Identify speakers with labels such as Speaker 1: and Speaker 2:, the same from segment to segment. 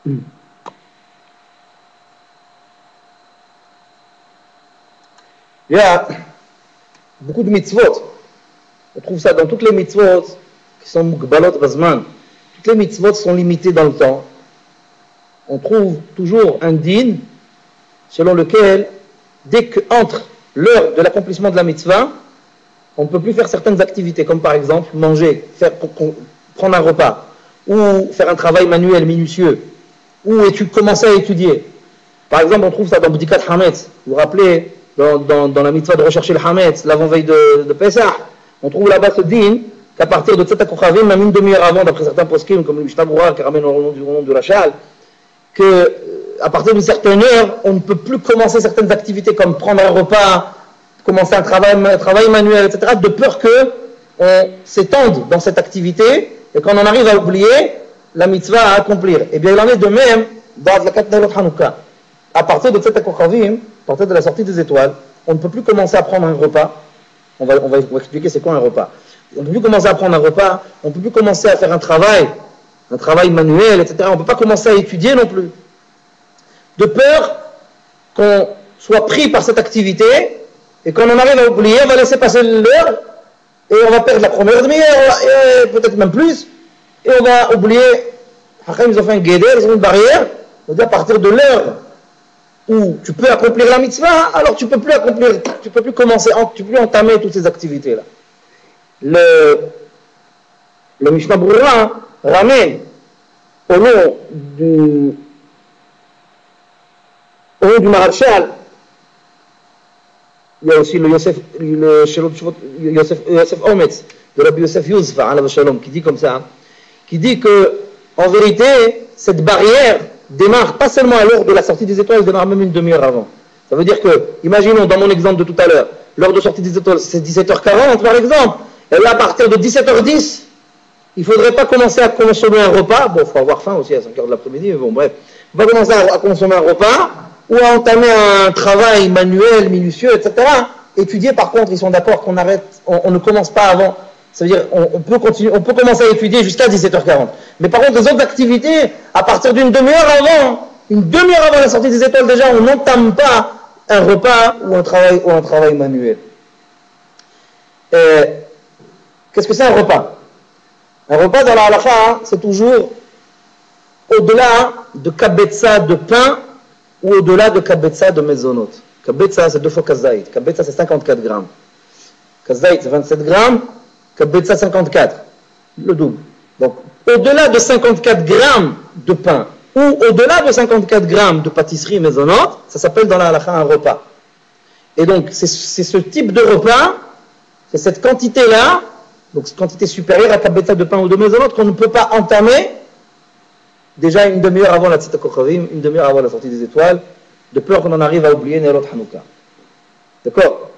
Speaker 1: Il y a beaucoup de mitzvot. On trouve ça dans toutes les mitzvot qui sont mukbalot bazman. Toutes les mitzvot sont limitées dans le temps. On trouve toujours un din selon lequel, dès qu'entre l'heure de l'accomplissement de la mitzvah, on ne peut plus faire certaines activités, comme par exemple manger, prendre un repas, ou faire un travail manuel minutieux, ou commencer à étudier. Par exemple, on trouve ça dans Bdikat Hametz. Vous vous rappelez, dans la mitzvah de rechercher le Hametz, l'avant-veille de Pesach, on trouve là-bas ce din qu'à partir de Tzeta Kochavim, même une demi-heure avant, d'après certains poskim, comme le Mishnah Berurah qui ramène au nom du Rachal, qu'à partir d'une certaine heure, on ne peut plus commencer certaines activités comme prendre un repas, commencer un travail manuel, etc., de peur qu'on s'étende dans cette activité et qu'on en arrive à oublier la mitzvah à accomplir. Et bien il en est de même dans la Katnelot Hanouka. À partir de Tzeta Kochavim, à partir de la sortie des étoiles, on ne peut plus commencer à prendre un repas. On va expliquer c'est quoi un repas. On ne peut plus commencer à prendre un repas, on ne peut plus commencer à faire un travail manuel, etc. On ne peut pas commencer à étudier non plus. De peur qu'on soit pris par cette activité et qu'on en arrive à oublier, on va laisser passer l'heure et on va perdre la première demi-heure, et peut-être même plus, et on va oublier. Ils ont fait un guédé, ils ont une barrière. C'est-à-dire à partir de l'heure où tu peux accomplir la mitzvah, alors tu ne peux plus accomplir, tu ne peux plus commencer, tu ne peux plus entamer toutes ces activités-là. Le Mishnah Berurah ramène au nom du Maharshal, il y a aussi le Yosef Ometz, de Rabbi Yosef Yuzfa, alav shalom, qui dit comme ça, qui dit que, en vérité, cette barrière démarre pas seulement à l'heure de la sortie des étoiles, elle démarre même une demi-heure avant. Ça veut dire que, imaginons dans mon exemple de tout à l'heure, l'heure de sortie des étoiles, c'est 17h40 par exemple, et là à partir de 17h10, il ne faudrait pas commencer à consommer un repas, bon, il faut avoir faim aussi à 5h de l'après-midi, mais bon, bref, il ne faut pas commencer à consommer un repas, ou à entamer un travail manuel, minutieux, etc. Étudier, par contre, ils sont d'accord qu'on arrête, on ne commence pas avant. Ça veut dire on peut commencer à étudier jusqu'à 17h40. Mais par contre, les autres activités, à partir d'une demi-heure avant la sortie des étoiles déjà, on n'entame pas un repas ou un travail manuel. Qu'est-ce que c'est un repas? Un repas dans la halakha, c'est toujours au-delà de kabetza de pain ou au-delà de kabetza de mezonot. Kabetza, c'est 2 fois kazaït. Kabetza, c'est 54 grammes. Kazaït, c'est 27 grammes. Kabetza, 54. Le double. Donc, au-delà de 54 grammes de pain ou au-delà de 54 grammes de pâtisserie mezonot, ça s'appelle dans la halakha un repas. Et donc, c'est ce type de repas, c'est cette quantité-là, donc cette quantité supérieure à kabetza de pain ou de mezonot, qu'on ne peut pas entamer déjà une demi-heure avant la Tzita Kochavim, une demi-heure avant la sortie des étoiles, de peur qu'on en arrive à oublier Nerot Hanouka. D'accord?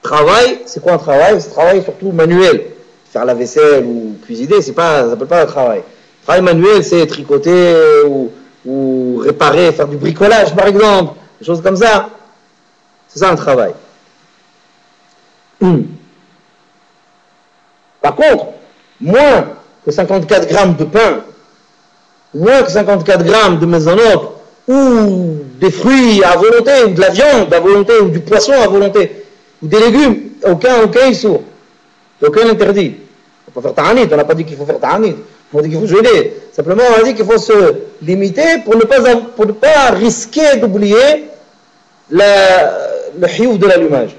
Speaker 1: Travail, c'est quoi un travail? C'est un travail surtout manuel. Faire la vaisselle ou cuisiner, ça s'appelle pas un travail. Travail manuel, c'est tricoter ou réparer, faire du bricolage par exemple, des choses comme ça. C'est ça un travail. Par contre, moins que 54 grammes de pain, moins que 54 grammes de mezonot, ou des fruits à volonté, ou de la viande à volonté, ou du poisson à volonté, ou des légumes, aucun issour, aucun interdit. Il faut faire ta'anit, on n'a pas dit qu'il faut faire ta'anit, on a dit qu'il faut jeûner. Simplement, on a dit qu'il faut se limiter pour ne pas risquer d'oublier le hiouf de l'allumage.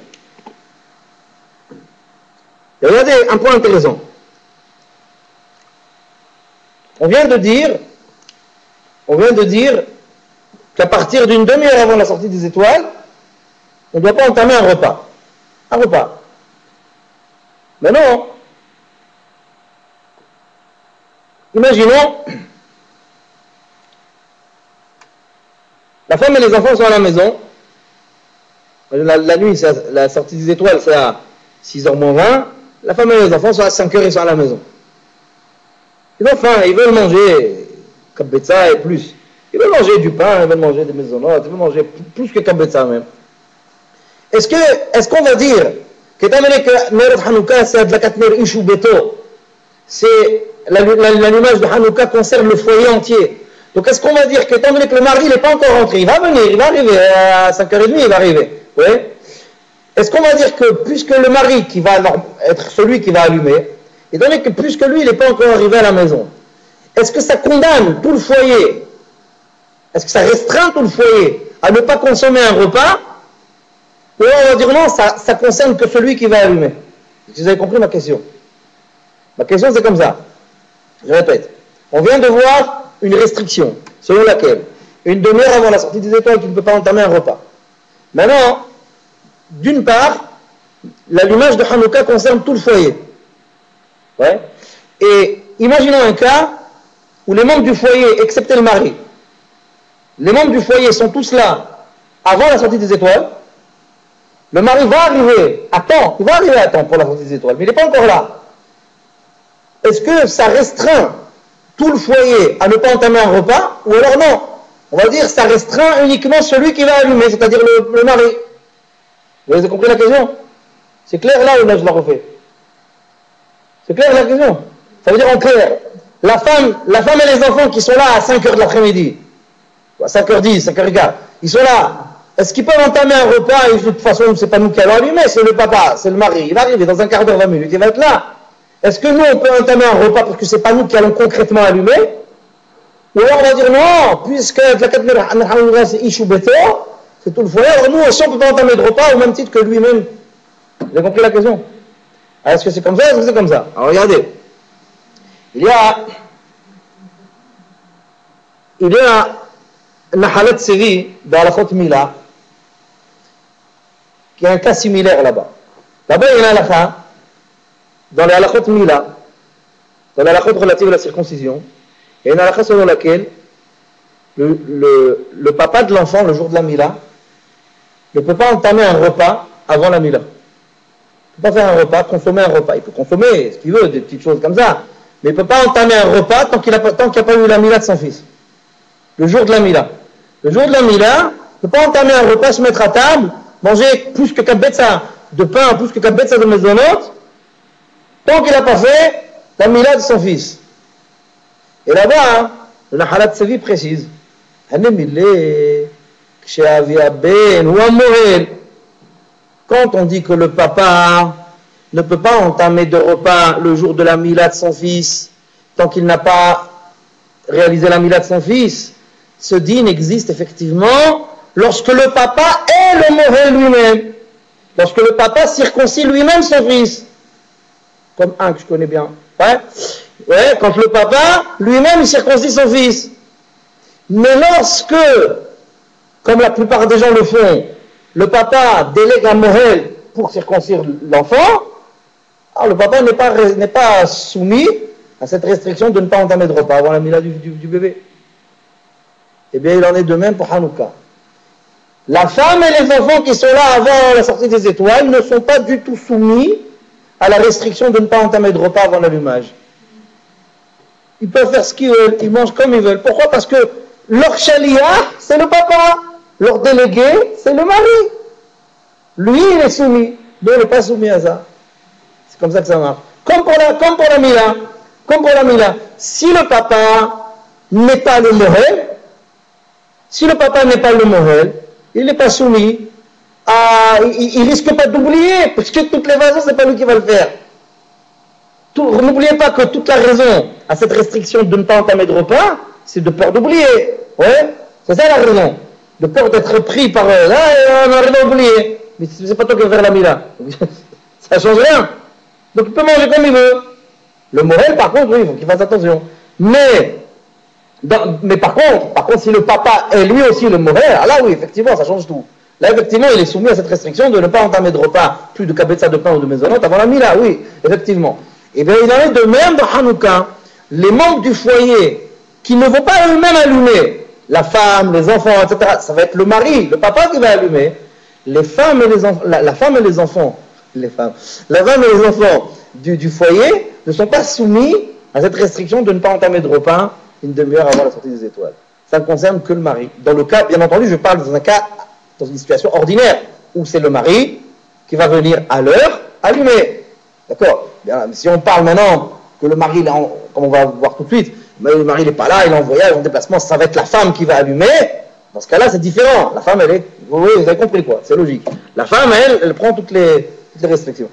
Speaker 1: Et regardez un point intéressant. On vient de dire qu'à partir d'une demi-heure avant la sortie des étoiles, on ne doit pas entamer un repas. Un repas. Mais non. Imaginons, la femme et les enfants sont à la maison. La nuit, la sortie des étoiles, c'est à 6h moins 20. La femme et les enfants sont à 5h, ils sont à la maison. Ils ont faim, ils veulent manger kabetza et plus. Ils veulent manger du pain, ils veulent manger des mezonot, ils veulent manger plus que kabetza même. Est-ce qu'on va dire qu'étant donné que Nerot Hanouka, c'est Adlakat Ner Ish ou Beto, c'est l'allumage de Hanouka concerne le foyer entier. Donc est-ce qu'on va dire qu'étant donné que le mari n'est pas encore rentré, il va venir, il va arriver à 5h30, il va arriver. Oui. Est-ce qu'on va dire que puisque le mari qui va être celui qui va allumer, étant donné que puisque lui il n'est pas encore arrivé à la maison, est-ce que ça condamne tout le foyer, est-ce que ça restreint tout le foyer à ne pas consommer un repas, ou on va dire non, ça concerne que celui qui va allumer? Vous avez compris ma question? Ma question c'est comme ça. Je répète. On vient de voir une restriction selon laquelle une demi-heure avant la sortie des étoiles, tu ne peux pas entamer un repas. Maintenant, d'une part, l'allumage de Hanouka concerne tout le foyer. Ouais. Et imaginons un cas où les membres du foyer, excepté le mari, les membres du foyer sont tous là avant la sortie des étoiles. Le mari va arriver à temps, il va arriver à temps pour la sortie des étoiles, mais il n'est pas encore là. Est-ce que ça restreint tout le foyer à ne pas entamer un repas, ou alors non? On va dire que ça restreint uniquement celui qui va allumer, c'est-à-dire le mari. Vous avez compris la question? C'est clair là ou là je la refais? C'est clair la question? Ça veut dire en clair, la femme et les enfants qui sont là à 5h de l'après-midi, à 5h10, 5h15, ils sont là. Est-ce qu'ils peuvent entamer un repas? Et de toute façon, c'est pas nous qui allons allumer, c'est le papa, c'est le mari. Il va arriver dans un quart d'heure, 20 minutes, il va être là. Est-ce que nous, on peut entamer un repas parce que c'est pas nous qui allons concrètement allumer? Ou alors on va dire non, puisque c'est tout le foyer, alors nous aussi on ne peut pas entamer de repas au même titre que lui-même. Vous avez compris la question? Est-ce que c'est comme ça? Est-ce que c'est comme ça? Alors regardez. Il y a Nahalat Sevi dans la Khot Mila, qui a un cas similaire là-bas. Là-bas, il y a un halakha, dans les halakhot Mila, dans les halakhot relatives à la circoncision, il y a une halakha selon laquelle le papa de l'enfant, le jour de la Mila, ne peut pas entamer un repas avant la Mila. Il ne peut pas faire un repas, consommer un repas. Il peut consommer ce qu'il veut, des petites choses comme ça, mais il ne peut pas entamer un repas tant qu'il n'y a pas eu la Mila de son fils. Le jour de la Mila. Le jour de la Mila, il ne peut pas entamer un repas, se mettre à table, manger plus que 4 betsa de pain, plus que 4 betsa de maisonnote, tant qu'il n'a pas fait la Mila de son fils. Et là-bas, le Nahalat Sevi précise, quand on dit que le papa ne peut pas entamer de repas le jour de la Mila de son fils, tant qu'il n'a pas réalisé la Mila de son fils, ce din existe effectivement lorsque le papa est le mohel lui-même, lorsque le papa circoncis lui-même son fils, comme un que je connais bien, ouais, quand le papa lui-même circoncis son fils. Mais lorsque, comme la plupart des gens le font, le papa délègue un mohel pour circoncire l'enfant, alors le papa n'est pas soumis à cette restriction de ne pas entamer de repas avant la mila du bébé. Eh bien, il en est de même pour Hanouka. La femme et les enfants qui sont là avant la sortie des étoiles ne sont pas du tout soumis à la restriction de ne pas entamer de repas avant l'allumage. Ils peuvent faire ce qu'ils veulent, ils mangent comme ils veulent. Pourquoi? Parce que leur chalia, c'est le papa. Leur délégué, c'est le mari. Lui, il est soumis. Lui, il n'est pas soumis à ça. C'est comme ça que ça marche. Comme pour la Mila. Comme pour la Mila. Si le papa n'est pas le mohel, il n'est pas soumis. Il risque pas d'oublier, parce que toutes les raisons, c'est pas lui qui va le faire. N'oubliez pas que toute la raison à cette restriction de ne pas entamer de repas, c'est de peur d'oublier. Ouais, c'est ça la raison. De peur d'être pris par là, on arrive à oublier. Mais c'est pas toi qui vas faire la mila. Ça change rien. Donc il peut manger comme il veut. Le mohel, par contre, oui, il faut qu'il fasse attention. Mais par contre, si le papa est lui aussi le mohel, là oui, effectivement, ça change tout. Là, effectivement, il est soumis à cette restriction de ne pas entamer de repas, plus de kabetza de pain ou de maisonnote avant la mila, oui, effectivement. Et bien, il en est de même dans Hanouka, les membres du foyer qui ne vont pas eux-mêmes allumer, la femme, les enfants, etc., ça va être le mari, le papa qui va allumer, la femme et les enfants du foyer ne sont pas soumis à cette restriction de ne pas entamer de repas une demi-heure avant la sortie des étoiles. Ça ne concerne que le mari. Dans le cas, bien entendu, je parle dans une situation ordinaire, où c'est le mari qui va venir à l'heure allumer. D'accord? Si on parle maintenant que le mari, comme on va voir tout de suite, Mais le mari n'est pas là, il est en voyage, en déplacement, ça va être la femme qui va allumer. Dans ce cas-là, c'est différent. La femme, elle est... Vous avez compris quoi, c'est logique. La femme, elle prend toutes les restrictions.